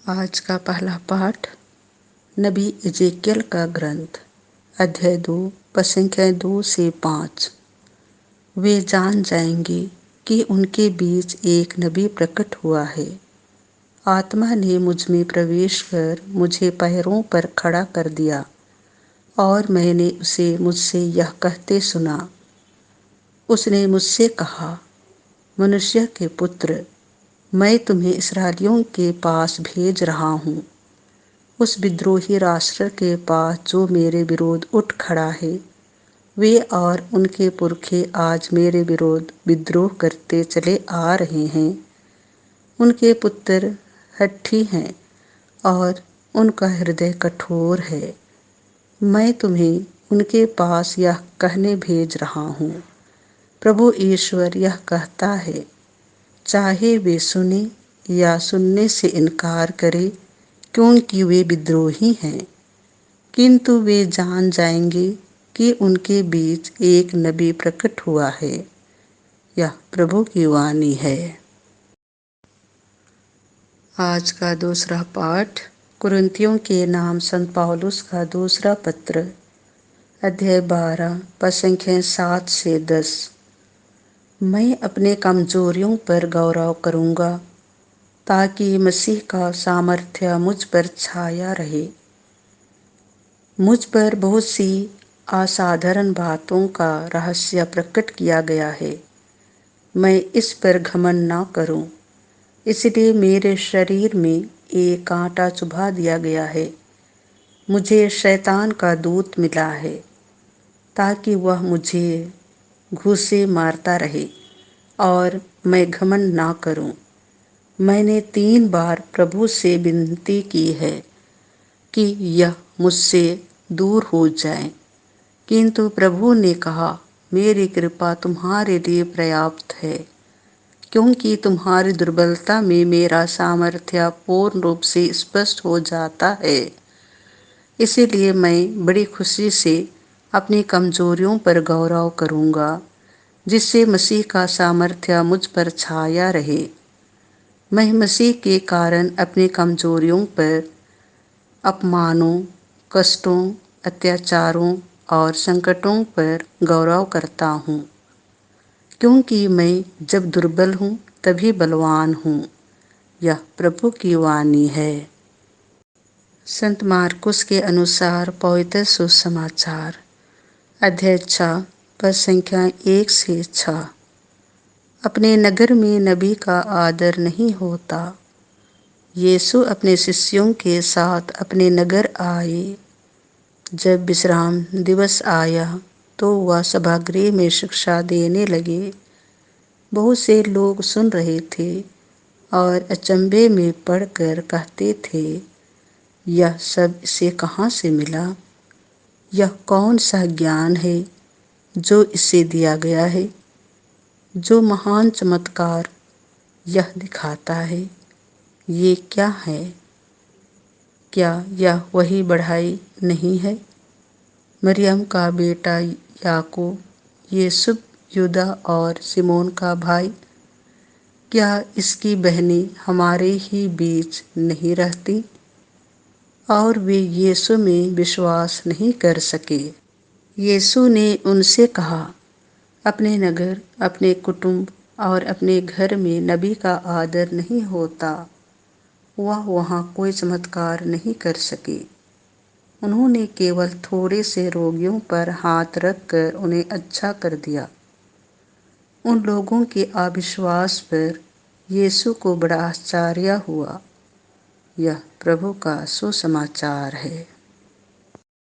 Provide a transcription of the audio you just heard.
आज का पहला पाठ नबी एजेकियल का ग्रंथ, अध्याय 2, पद 2 से 5। वे जान जाएंगे कि उनके बीच एक नबी प्रकट हुआ है। आत्मा ने मुझ में प्रवेश कर मुझे पैरों पर खड़ा कर दिया और मैंने उसे मुझसे यह कहते सुना। उसने मुझसे कहा, मनुष्य के पुत्र, मैं तुम्हें इस्राएलियों के पास भेज रहा हूँ, उस विद्रोही राष्ट्र के पास जो मेरे विरोध उठ खड़ा है। वे और उनके पुरखे आज मेरे विरोध विद्रोह करते चले आ रहे हैं। उनके पुत्र हठी हैं और उनका हृदय कठोर है। मैं तुम्हें उनके पास यह कहने भेज रहा हूँ, प्रभु ईश्वर यह कहता है, चाहे वे सुने या सुनने से इनकार करें, क्योंकि वे विद्रोही हैं, किंतु वे जान जाएंगे कि उनके बीच एक नबी प्रकट हुआ है। यह प्रभु की वाणी है। आज का दूसरा पाठ कुरिन्थियों के नाम संत पौलुस का दूसरा पत्र, अध्याय 12, पद 7 से 10। मैं अपने कमजोरियों पर गौरव करूँगा ताकि मसीह का सामर्थ्य मुझ पर छाया रहे। मुझ पर बहुत सी असाधारण बातों का रहस्य प्रकट किया गया है। मैं इस पर घमंड न करूं, इसलिए मेरे शरीर में एक कांटा चुभा दिया गया है। मुझे शैतान का दूत मिला है ताकि वह मुझे घूंसे मारता रहे और मैं घमंड ना करूं। मैंने 3 बार प्रभु से विनती की है कि यह मुझसे दूर हो जाए, किंतु प्रभु ने कहा, मेरी कृपा तुम्हारे लिए पर्याप्त है, क्योंकि तुम्हारी दुर्बलता में मेरा सामर्थ्य पूर्ण रूप से स्पष्ट हो जाता है। इसीलिए मैं बड़ी खुशी से अपनी कमजोरियों पर गौरव करूँगा, जिससे मसीह का सामर्थ्य मुझ पर छाया रहे। मैं मसीह के कारण अपनी कमजोरियों पर, अपमानों, कष्टों, अत्याचारों और संकटों पर गौरव करता हूँ, क्योंकि मैं जब दुर्बल हूँ तभी बलवान हूँ। यह प्रभु की वाणी है। संत मार्कुस के अनुसार पवित्र सुसमाचार, अध्याय 6, पद 1 से 6। अपने नगर में नबी का आदर नहीं होता। यीशु अपने शिष्यों के साथ अपने नगर आए। जब विश्राम दिवस आया तो वह सभागृह में शिक्षा देने लगे। बहुत से लोग सुन रहे थे और अचंभे में पड़कर कहते थे, यह सब इसे कहाँ से मिला? यह कौन सा ज्ञान है जो इसे दिया गया है, जो महान चमत्कार यह दिखाता है? ये क्या है? क्या यह वही बढ़ाई नहीं है, मरियम का बेटा याकूब, यूसुफ, यूदा और सिमोन का भाई? क्या इसकी बहनें हमारे ही बीच नहीं रहती? और वे यीशु में विश्वास नहीं कर सके। यीशु ने उनसे कहा, अपने नगर, अपने कुटुंब और अपने घर में नबी का आदर नहीं होता। वह वहाँ कोई चमत्कार नहीं कर सके। उन्होंने केवल थोड़े से रोगियों पर हाथ रखकर उन्हें अच्छा कर दिया। उन लोगों के अविश्वास पर यीशु को बड़ा आश्चर्य हुआ। यह प्रभु का सुसमाचार है।